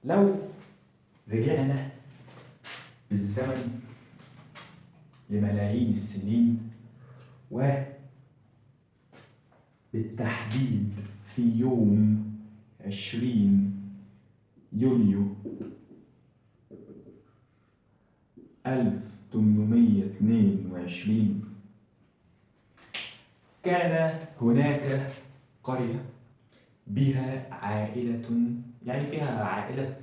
لو رجعنا بالزمن لملايين السنين، وبالتحديد في يوم 20 يوليو 1822، كان هناك قرية بها عائلة، يعني فيها عائلة.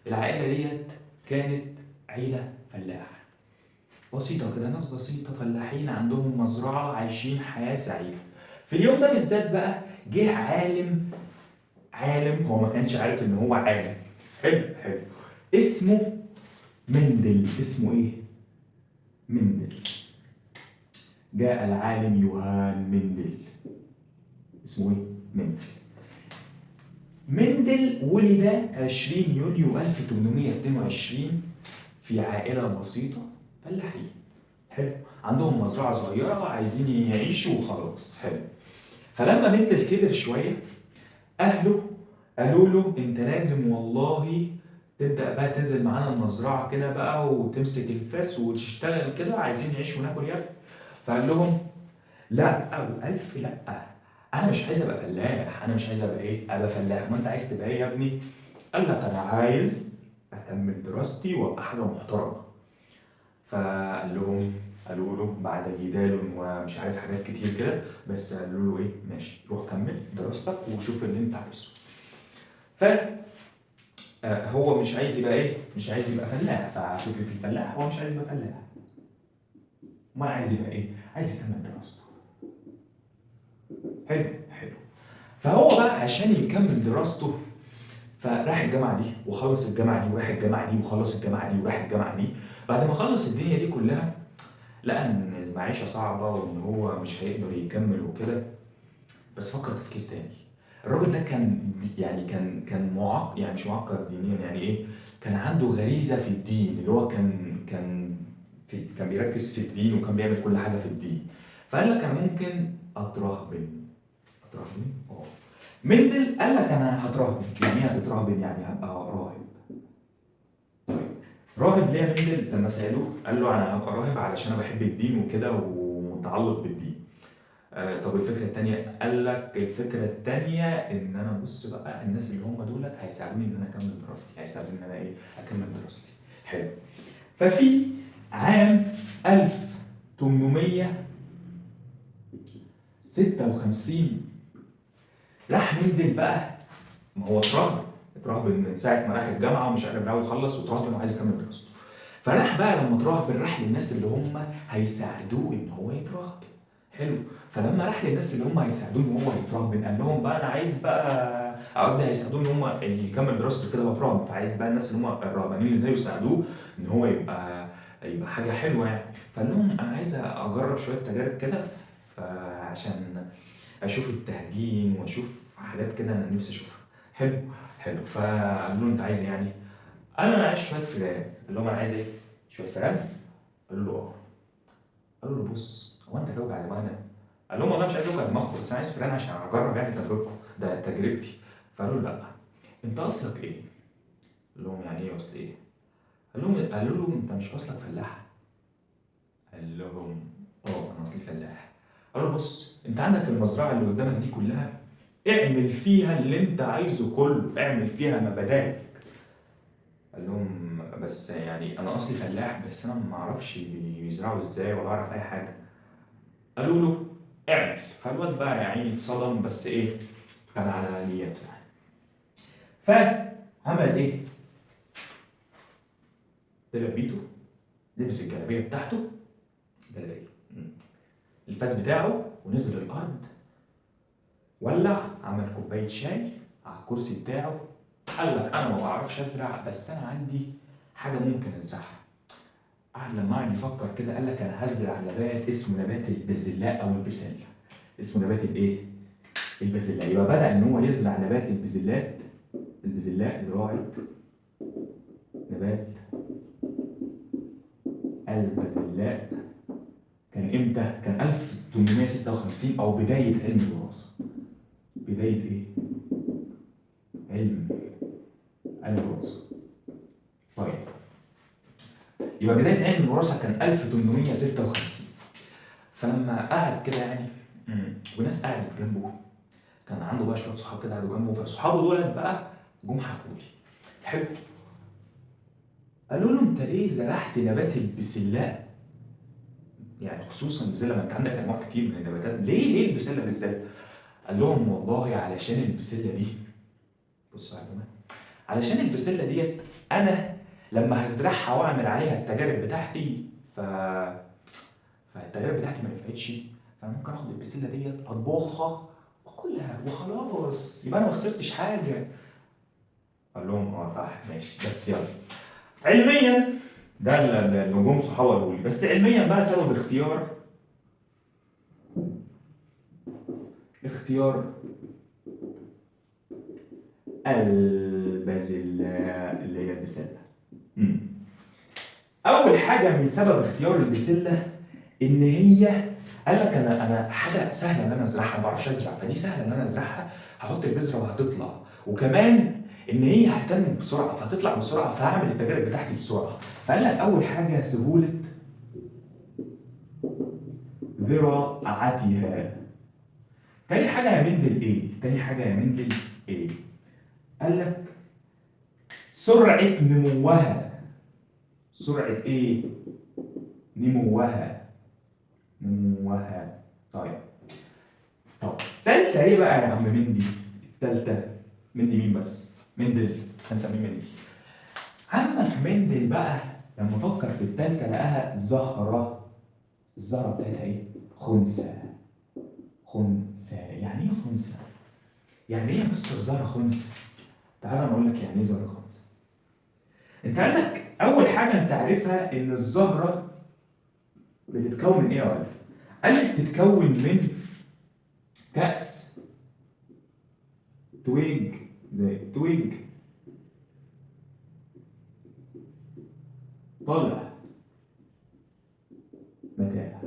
العائلة ديت كانت عيلة فلاح بسيطة كده، ناس بسيطة فلاحين عندهم مزرعة عايشين حياة سعيدة. في اليوم ده بالذات بقى جه عالم هو ما كانش عارف ان هو عالم. حلو، اسمه مندل. اسمه ايه؟ مندل. جاء العالم يوهان مندل. اسمه ايه؟ مندل ولد 20 يوليو 1822 في عائلة بسيطة فلاحين. حلو، عندهم مزرعة صغيرة عايزين يعيشوا وخلاص. حلو، فلما مندل كبر شوية أهله قالوا له أنت لازم والله تبدأ بقى تنزل معانا المزرعة كده بقى وتمسك الفاس وتشتغل كده، عايزين نعيش وناكل يا ابني. فقال لهم لا، أو ألف لا، أنا مش عايز أبقى فلاح. أنا مش عايز أبقى إيه؟ أبقى فلاح. ما أنت عايز تبقى إيه يا ابني؟ قال لك أنا عايز أكمل دراستي وأبقى حاجة محترمة. قالوا له بعد جدال ومش عارف حاجات كتير كده، بس قالوا له ايه؟ ماشي، روح كمل دراستك وشوف اللي انت عايزه. ف هو مش عايز يبقى ايه؟ مش عايز يبقى فلاح. ففكره الفلاح هو مش عايز يبقى فلاح، ما عايز يبقى ايه؟ عايز يكمل دراسته. حلو. فهو بقى عشان يكمل دراسته فراح الجامعه دي وخلص الجامعه دي، وراح الجامعه دي وخلص الجامعه دي، وراح الجامعه دي. بعد ما خلص الدنيا دي كلها لقى ان المعيشه صعبه وان هو مش هيقدر يكمل وكده. بس فكر تفكير تاني. الراجل ده كان معقد، يعني مش معقد دينيا، يعني ايه؟ كان عنده غريزه في الدين، اللي هو كان بيركز في الدين وكان بيعمل كل حاجه في الدين. فقال لك انا ممكن اترهبن. اه. مندل قال لك انا هترهبن. يعني ايه هتترهبن؟ يعني هبقى راهب. راهب ليه يا مندل؟ لما سالوه قال له انا هبقى راهب علشان انا بحب الدين وكده ومتعلق بالدين. طب الفكره الثانيه؟ قال لك الفكره الثانيه ان انا بص بقى، الناس اللي هم دولت هيساعدوني ان انا اكمل دراستي، هيساعدوني ان انا ايه؟ اكمل دراستي. حلو. ففي عام 1856 راح مندل بقى. ما هو اترهب من ساعه ما راح الجامعه ومش عارف بقى وخلص، واترهب انه عايز يكمل دراسته. فراح بقى لما اترهب راح للناس اللي هم هيساعدوه ان هو يترهب. حلو. فلما راح للناس اللي هم هيساعدوه ان هو يترهب قال لهم بقى انا عايز بقى، قصدي هيساعدوه ان هم يكمل دراسته كده ويترهب. فعايز بقى الناس اللي هم الرهبانين اللي زيه يساعدوه ان هو يبقى حاجه حلوه يعني. فقال لهم انا عايز اجرب شويه تجارب كده عشان اشوف التهجين واشوف حاجات كده انا نفسي اشوفها. حلو. فقال له انت عايز ايه يعني؟ قال له انا عايز شويه فئران. قال لهم انا عايز ايه؟ شويه فئران؟ قالوا له اه. قالوا له بص، هو انت توجع دماغنا؟ قال لهم والله مش عايز اوجع دماغكم، بس انا عايز فئران عشان اجرب يعني تجربتكم، ده تجربتي. فقالوا له لا، انت اصلك ايه؟ قال لهم يعني ايه اصل ايه؟ قالوا له انت مش اصلك فلاح؟ قال لهم اه انا اصلي فلاح. قالوا له بص، انت عندك المزرعه اللي قدامك دي كلها، اعمل فيها اللي انت عايزه كله، اعمل فيها مبادئ. قال لهم بس يعني انا اصلي فلاح، بس انا ما اعرفش بيزرعوا ازاي ولا اعرف اي حاجه. قالوا له اعمل. فالواد بقى يا عيني اتصدم، بس ايه؟ كان على نيته يعني. فعمل ايه؟ طلع بيته، لبس الجلابيه بتاعته، جلابيه الفاس بتاعه، ونزل الارض، ولع، عمل كوبايه شاي على الكرسي بتاعه. قال لك انا ما بعرفش ازرع، بس انا عندي حاجه ممكن ازرعها. قعد لما قعد يفكر كده قال لك انا هزرع نبات اسمه نبات البازلاء او البسله. اسمه نبات الايه؟ البازلاء. يبقى بدأ ان هو يزرع نبات البازلاء زراعه نبات البازلاء. كان امتى؟ كان 1856 او بدايه علم الوراثه. بدايه ايه؟ علم الوراثة. طيب يبقى بداية علم الوراثة كان 1856. فلما قعد كده يعني وناس قعدت جنبه، كان عنده بقى شوية صحاب كده قعدوا جنبه، فصحابه دول بقى جم حكوا لي. حلو. قالوا له انت ليه زرعت نبات البسلاء؟ يعني خصوصا البسله، ما انت عندك انواع كتير من النباتات، ليه البسله بالذات؟ قال لهم والله علشان البسله دي، بص يا جماعه، علشان البسله ديت انا لما هزرعها واعمل عليها التجارب بتاعتي فالتجارب بتاعتي ما نفعتش، فانا ممكن اخد البسله ديت اطبخها واكلها وخلاص، يبقى انا ما خسرتش حاجه. قال لهم اه صح ماشي، بس يلا علميا ده النجوم صحابه قالوا لي، بس علميا بقى سبب اختيار البازلاء اللي هي البسله. اول حاجه من سبب اختيار البسله ان هي قال لك انا حاجه سهله ان انا ازرعها، ما بعرفش ازرع، فدي سهله ان انا ازرعها، هحط البذره وهتطلع، وكمان ان هي هتنمو بسرعه فهتطلع بسرعه، فهعمل التجارب بتاعتي بسرعه. فقال لك اول حاجه سهوله زراعتها. تاني حاجه يا مندل ايه؟ قال لك سرعه نموها. سرعه ايه؟ نموها. طيب تالتة ايه بقى يا عم مندي؟ التالتة مندي مين بس؟ مندل، هنسميه مندي. عمك مندل بقى لما فكر في التالتة لقاها زهرة. الزهرة بتاعتها ايه؟ خنثى. يعني ايه خنثى؟ يعني ايه يا مستر زهرة خنثى؟ تعالى انا اقول لك يعني ايه زهرة خنثى. انت عندك اول حاجة انت عارفها ان الزهرة بتتكون من ايه يا ولد؟ قال لك بتتكون من كأس، تويج، زي تويج، طالع، متاع.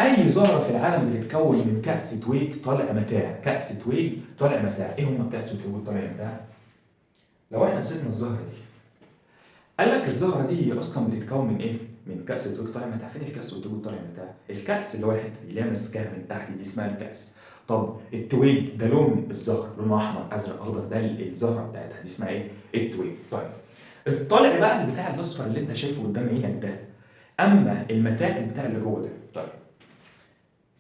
اي زهره في العالم بتتكون من كأس تويج طالع متاع. كأس تويج طالع متاع. ايه هم الكأس تويج طالع متاع؟ لو احنا مسكنا الزهره دي، قال لك الزهره دي هي اصلا بتتكون من ايه؟ من كأس تويج طالع متاع. فين الكأس والتويج طالع متاع؟ الكأس اللي هو الحته دي اللي هي ماسكاها من تحت دي اسمها الكأس. طب التويج ده لون الزهر، لونه احمر ازرق اخضر، ده الزهره بتاعتها دي اسمها ايه؟ التويج. طيب الطالع بقى البتاع الاصفر اللي انت شايفه قدام عينك ده، اما المتاع البتاع اللي جوه ده. طيب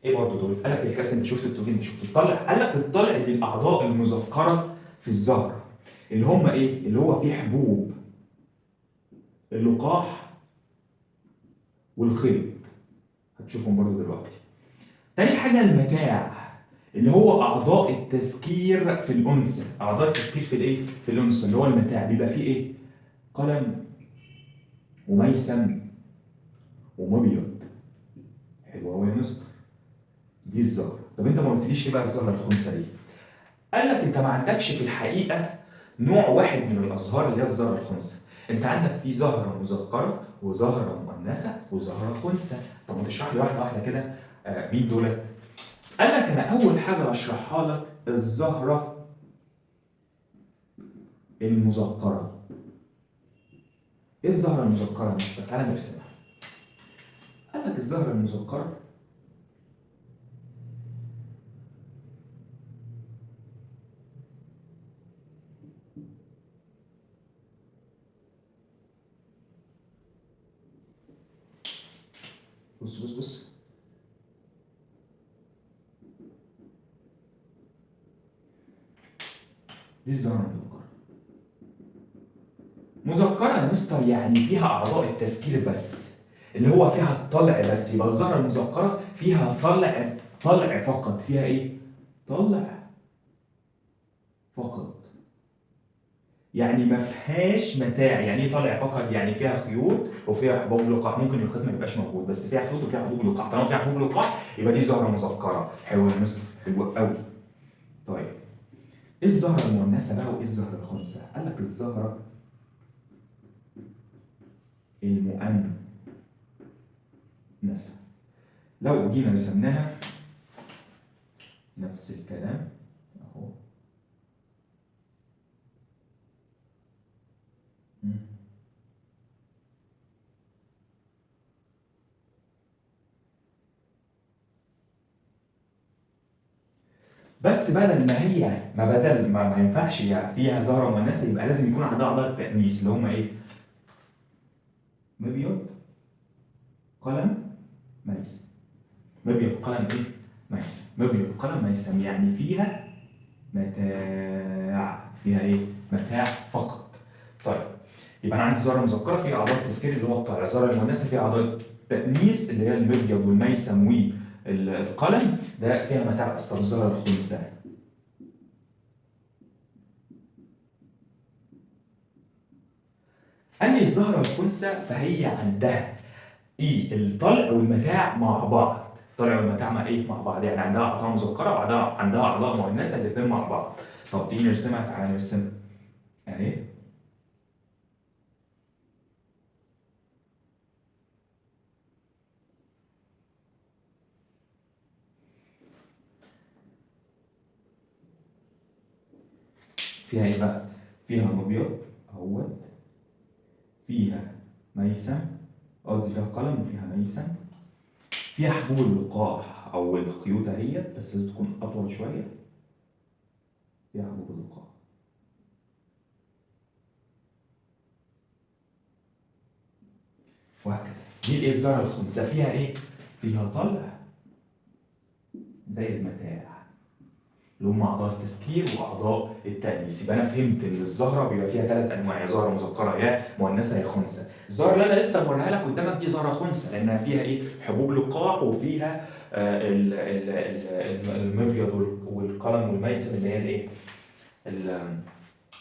ايه برضه دول؟ قال لك الكاس، انت شفت التوجين، انت شفت الطلع. قال لك الطلع دي الاعضاء المذكره في الزهره اللي هم ايه؟ اللي هو فيه حبوب اللقاح والخيط، هتشوفهم برضه دلوقتي. تاني حاجه المتاع اللي هو اعضاء التذكير في الانثى. اعضاء التذكير في الايه؟ في الانثى اللي هو المتاع بيبقى فيه ايه؟ قلم وميسم ومبيض. حلو قوي يا مستر، دي الزهره. طب انت ما قلتليش ايه بقى الزهره الخنثى دي؟ قال لك انت ما عندكش في الحقيقه نوع واحد من الازهار اللي هي الزهره الخنثى، انت عندك في زهره مذكره وزهره مؤنثه وزهره خنثى. طب ما تشرح لي واحده واحده كده مين دولت؟ قال لك انا اول حاجه اشرحها لك الزهره المذكره. ايه الزهره المذكره يا مستر؟ تعالى نرسمها. قال لك الزهره المذكره بص دي الزهره المذكره. مذكره يا مستر يعني فيها اعضاء التذكير بس، اللي هو فيها الطلع بس. يبقى الزهره المذكره فيها طلع فقط. فيها ايه؟ طلع فقط، يعني ما فيهاش متاع. يعني ايه طالع فقط؟ يعني فيها خيوط وفيها حبوب لقاح. ممكن الخيط ما يبقاش موجود بس فيها خيوط وفيها حبوب لقاح. طالما فيها حبوب لقاح يبقى دي زهره مذكره. حلو يا مستر، حلو قوي. طيب ايه الزهره المؤنثه بقى وايه الزهره الخنثى؟ قال لك الزهره المؤنثه لو جينا رسمناها نفس الكلام اهو، بس بدل ما هي ما ينفعش يعني فيها زهره مؤنثه، يبقى لازم يكون عندها اعضاء التانيث اللي هم ايه؟ مبيض، قلم، ميسم. مبيض، قلم ايه؟ ميسم. مبيض، قلم، ميسم، يعني فيها متاع. فيها ايه؟ متاع فقط. طيب يبقى انا عندي زهره مذكره فيها اعضاء التذكير اللي هو الطائر، الزهره المؤنثه فيها اعضاء التانيث اللي هي المبيض والميسم والقلم، ده فيها متاع بس. طب الزهره الخنثى، قال لي الزهره الخنثى فهي عندها ايه؟ الطلع والمتاع مع بعض. الطلع والمتاع مع ايه؟ مع بعض، يعني عندها اعضاء مذكره وعندها اعضاء مؤنثه الاثنين مع بعض. طب تيجي نرسمها، تعالى نرسمها اهي. فيها ايه بقى؟ فيها مبيض اهوت، فيها ميسم، قصدي فيها قلم وفيها ميسم، فيها حبوب اللقاح او الخيوط اهيت بس لازم تكون اطول شويه، فيها حبوب اللقاح. وهكذا. دي الايه؟ الزهره الخنثى فيها ايه؟ فيها طلع زي المتاع اللي هم اعضاء التذكير واعضاء التانيث. يبقى انا فهمت ان الزهره بيبقى فيها ثلاث انواع، يا زهره مذكره يا مؤنثه يا خنثى. الزهره اللي انا لسه موريها لك قدامك دي زهره خنثى، لانها فيها ايه؟ حبوب لقاح وفيها المبيض والقلم والميسم اللي هي الايه؟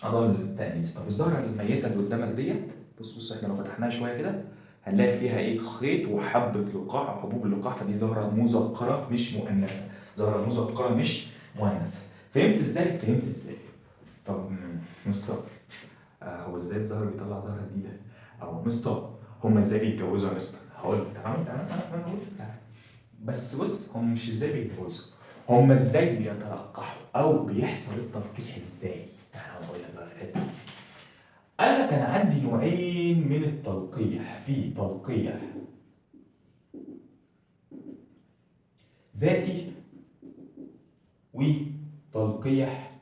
اعضاء التانيث. طب الزهره الميته اللي قدامك ديت، بص احنا لو فتحناها شويه كده هنلاقي فيها ايه؟ خيط وحبه لقاح او حبوب اللقاح، فدي زهره مذكره مش مؤنثه. زهره مذكره مش مؤنثه. فهمت ازاي؟ فهمت ازاي. طب مستر، هو ازاي الزهر بيطلع زهره جديده؟ او مستر، هم ازاي بيتجوزوا يا مستر؟ هقول لك تعالى هقول لك. بس بص، هم مش ازاي بيتجوزوا، هم ازاي بيتلقحوا او بيحصل التلقيح ازاي. تعالى هقول لك بقى في الحته دي. قال لك انا عندي نوعين من التلقيح، في تلقيح ذاتي وتلقيح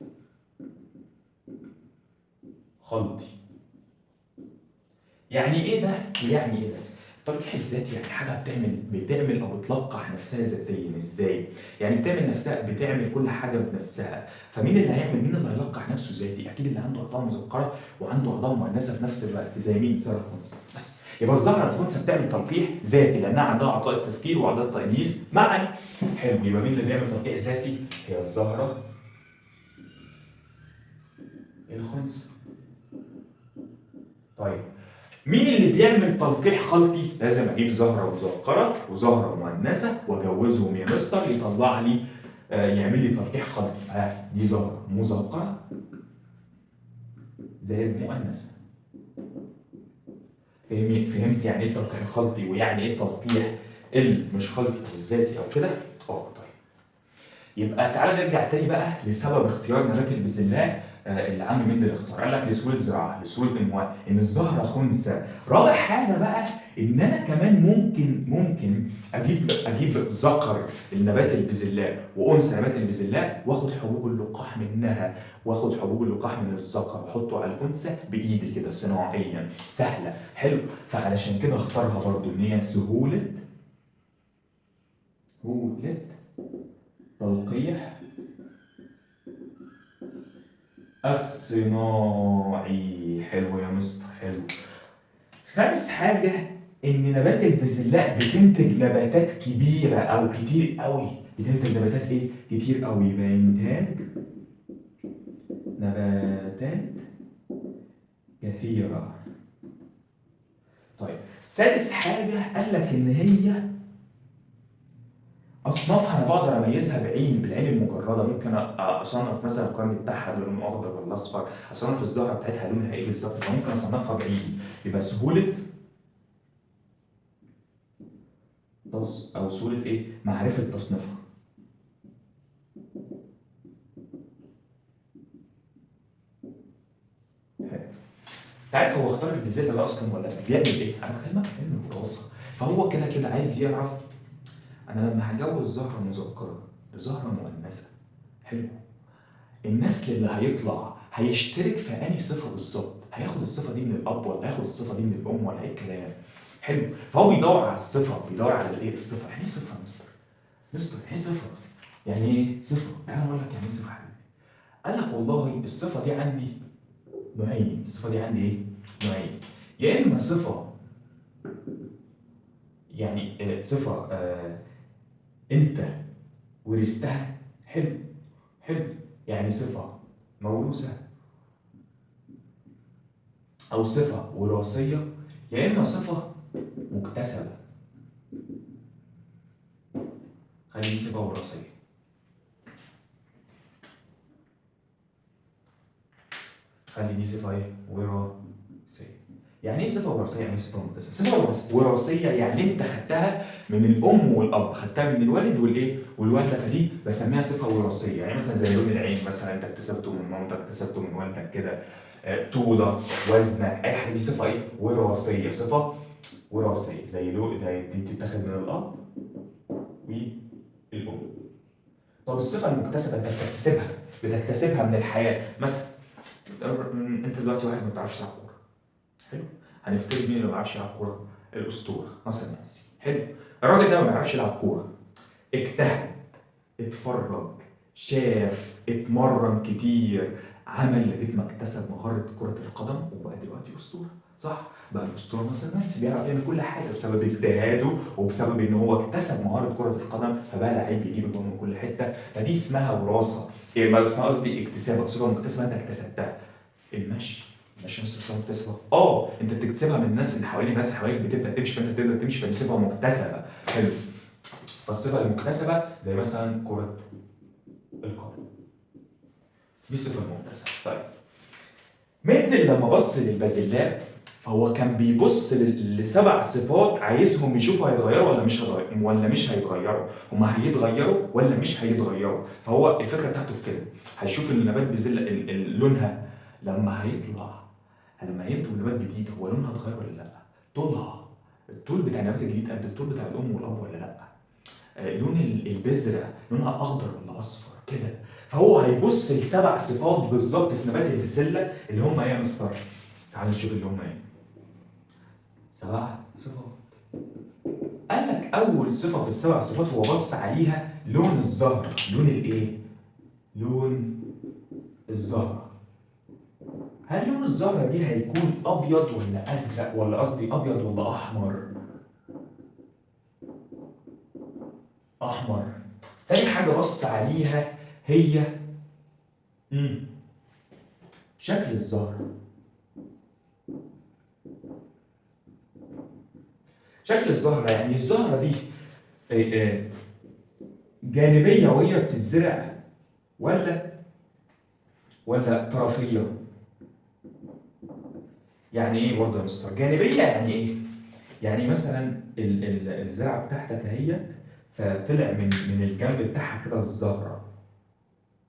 خلطي. يعني ايه ده ويعني ايه ده؟ التلقيح الذاتي يعني حاجه بتعمل او بتلقح نفسها ذاتيا. ازاي؟ يعني بتعمل كل حاجه بنفسها. فمين اللي هيعمل؟ مين اللي هيلقح نفسه ذاتي؟ اكيد اللي عنده اعضاء مذكره وعنده اعضاء مؤنثه في نفس الوقت، زي مين؟ الزهره الخنثى. بس يبقى الزهره الخنثى بتعمل تلقيح ذاتي لانها عندها اعضاء التذكير واعضاء التانيث معا. حلو، يبقى مين اللي بيعمل تلقيح ذاتي؟ هي الزهره الخنثى. طيب مين اللي بيعمل تلقيح خلطي؟ لازم اجيب زهره مذكره وزهره مؤنثه واجوزهم يا مستر يطلع لي يعمل لي تلقيح خلطي. دي زهره مذكره زائد مؤنثه. فهمت يعني ايه التلقيح الخلطي ويعني ايه التلقيح مش خلطي او الذاتي او كده؟ طيب يبقى تعالى نرجع تاني بقى لسبب اختيار نبات البسلاء اللي عم مندل اختار. قال لك لسهوله زراعه، لسهوله انواع، ان الزهره خنثى. رابع حاجه بقى ان انا كمان ممكن اجيب ذكر النبات البسلاء وانثى نبات البسلاء واخد حبوب اللقاح منها، واخد حبوب اللقاح من الذكر واحطه على الانثى بايدي كده صناعيا، سهله. حلو، فعلشان كده اختارها برضو ان هي سهوله تلقيح الصناعي. حلو يا مستر، حلو. خامس حاجة إن نبات البسلاء بتنتج نباتات كبيرة أو كتير قوي. بتنتج نباتات إيه؟ كتير قوي. يبقى إنتاج نباتات كثيرة. طيب سادس حاجة قال لك إن هي اصنافها انا بقدر اميزها بالعين المجرده. ممكن اصنف مثلا القرن بتاعها لونه اخضر ولا اصفر، اصنف الزهره بتاعتها لونها ايه بالظبط، فممكن اصنفها بعيني. يبقى سهوله او سهوله ايه؟ معرفه تصنيفها. تعرف هو اختار البذله ده اصلا ولا بيعمل ايه؟ انا بكلمك في علم الوراثه، فهو كده عايز يعرف انا لما هجوز زهره مذكره لزهره مؤنثه، حلو. النسل اللي هيطلع هيشترك في انهي صفه بالظبط؟ هياخد الصفه دي من الاب ولا هياخد الصفه دي من الام ولا ايه الكلام؟ حلو. فهو بيدور على الصفه، بيدور على الايه؟ الصفه. يعني ايه صفه يا مستر؟ مستر يعني ايه صفه؟ يعني ايه صفه؟ تعالى اقول لك يعني ايه صفه يا حبيبي. قال لك والله الصفه دي عندي نوعين. الصفه دي عندي ايه؟ نوعين. يا اما صفه، يعني صفه انت ورثتها. حلو. حلو. يعني صفه موروثه او صفه وراثيه، يا اما صفه مكتسبه. خلي صفه وراثيه. خلي دي صفه ايه؟ وراثيه. يعني ايه صفه وراثيه؟ يعني ايه صفه مكتسبه؟ صفه وراثيه يعني انت خدتها من الام والاب، خدتها من الوالد والايه؟ والوالده، فدي بسميها صفه وراثيه. يعني مثلا زي لون العين مثلا، انت اكتسبته من مامتك، اكتسبته من والدك كده. طولك، وزنك، اي حاجه، دي صفه ايه؟ وراثيه. صفه وراثيه زي زي دي بتتاخد من الاب والام. طب الصفه المكتسبه انت بتكتسبها من الحياه. مثلا انت دلوقتي واحد ما بتعرفش تلعب كوره. حلو. هنفترض مين اللي ما بيعرفش يلعب كوره؟ الاسطوره مثلا ميسي. حلو. الراجل ده ما بيعرفش يلعب كوره، اجتهد، اتفرج، شاف، اتمرن كتير، عمل لغايه ما اكتسب مهاره كره القدم وبقى دلوقتي اسطوره. صح؟ بقى الاسطوره مثلا ميسي بيعرف يعمل كل حاجه بسبب اجتهاده وبسبب ان هو اكتسب مهاره كره القدم، فبقى لعيب بيجيب جول من كل حته. فدي اسمها وراثه. إيه ما اسمها؟ قصدي اكتساب. صفه مكتسبه انت اكتسبتها. المشي. المشي مش صفه مكتسبه. انت بتكتسبها من الناس اللي حواليك. الناس اللي حواليك بتبدا تمشي فانت تبدا تمشي، فدي صفه مكتسبه. حلو. فالصفه المكتسبه زي مثلا كره القدم، دي صفه مكتسبه. طيب ميندل لما بص للبازلات فهو كان بيبص لسبع صفات، عايزهم يشوفوا هيتغيروا ولا مش هيتغيروا. هما هيتغيروا ولا مش هيتغيروا. فهو الفكره بتاعته في كده. هيشوف النبات بذله لونها لما هيطلع، لما ينتج نبات جديد هو لونها اتغير ولا لا. طولها، الطول بتاع النبات الجديد قد الطول بتاع الام والاب ولا لا. لون البذره لونها اخضر ولا اصفر كده. فهو هيبص لسبع صفات بالظبط في نبات البسله اللي هم ايه يا مستر؟ تعال نشوف اللي هم ايه. سبع صفات. قال لك اول صفه في السبع صفات هو بص عليها لون الزهر. لون الايه؟ لون الزهر. هل لون الزهره دي هيكون ابيض ولا ازرق، ولا قصدي ابيض ولا احمر؟ احمر. تاني حاجه بص عليها هي شكل الزهره. شكل الزهره يعني الزهره دي جانبيه وهي بتتزرع ولا طرفيه؟ يعني ايه برضه يا مستر جانبيه؟ يعني ايه؟ يعني مثلا الزرعه بتاعتك اهي، فطلع من الجنب بتاعها كده الزهره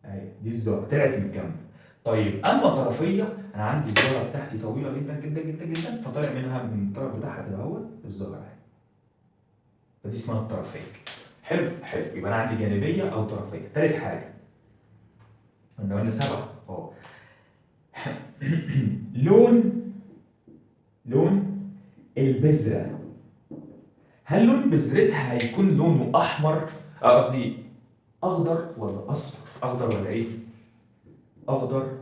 اهي، دي الزهره طلعت من الجنب. طيب اما طرفيه، انا عندي الزهره بتاعتي طويله جدا جدا جدا جدا، فطلع منها من الطرف بتاعها كده اهو الزهره اهي، فدي اسمها الطرفيه. حلو. حلو. يبقى انا عندي جانبيه او طرفيه. تالت حاجه قلنا سبعه لون البذره. هل لون بذرتها هيكون لونه احمر؟ قصدي اخضر ولا اصفر؟ اخضر ولا ايه؟ اخضر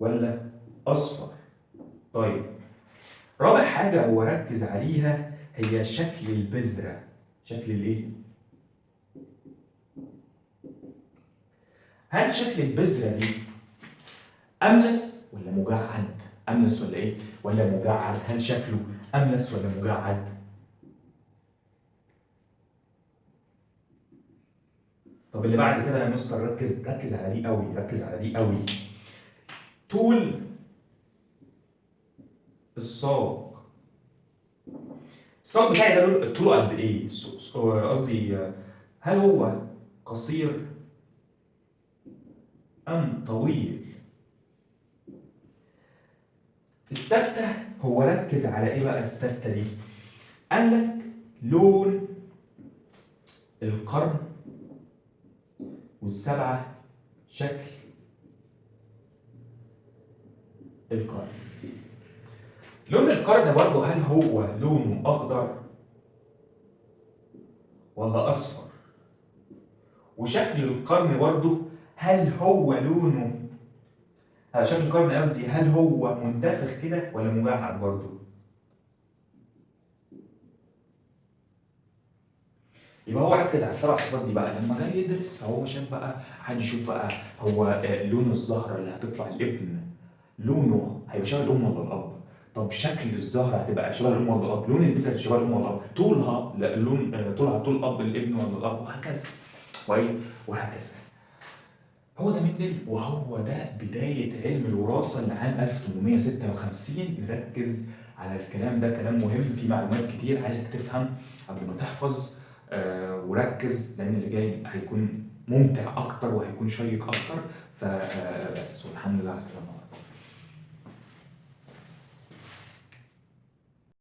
ولا اصفر؟ طيب رابع حاجه هو ركز عليها هي شكل البذره. شكل الايه؟ هل شكل البذره دي املس ولا مجعد؟ املس ولا ايه؟ ولا مجعد؟ هل شكله املس ولا مجعد؟ طب اللي بعد كده يا مستر ركز على دي قوي، ركز على دي قوي. طول الساق. الساق بتاعي ده طوله قد ايه؟ قصدي هل هو قصير ام طويل؟ الثابته هو ركز على ايه بقى الثابته دي؟ قال لك لون القرن والسبعة شكل القرن. لون القرن برضه هل هو لونه أخضر ولا أصفر؟ وشكل القرن برضه هل هو لونه شكل القرن قصدي هل هو منتفخ كده ولا مجعد برضه؟ يبقى هو ركز على السبع صفات دي بقى لما جاي يدرس، فهو شاف بقى هنشوف بقى هو لون الزهرة اللي هتطلع الابن لونه هيبقى شبه الام ولا الاب؟ طب شكل الزهرة هتبقى شبه الام ولا الاب؟ لون البذرة شبه الام ولا الاب؟ طولها لا لون طولها طول اب الابن ولا الاب؟ وهكذا وهكذا. هو ده مندل، وهو ده بداية علم الوراثة اللي عام 1856. نركز على الكلام ده، كلام مهم فيه معلومات كتير عايزك تفهم قبل ما تحفظ. وركز لأن اللي جاي هيكون ممتع أكتر وهيكون شيق أكتر. فبس والحمد لله على كده.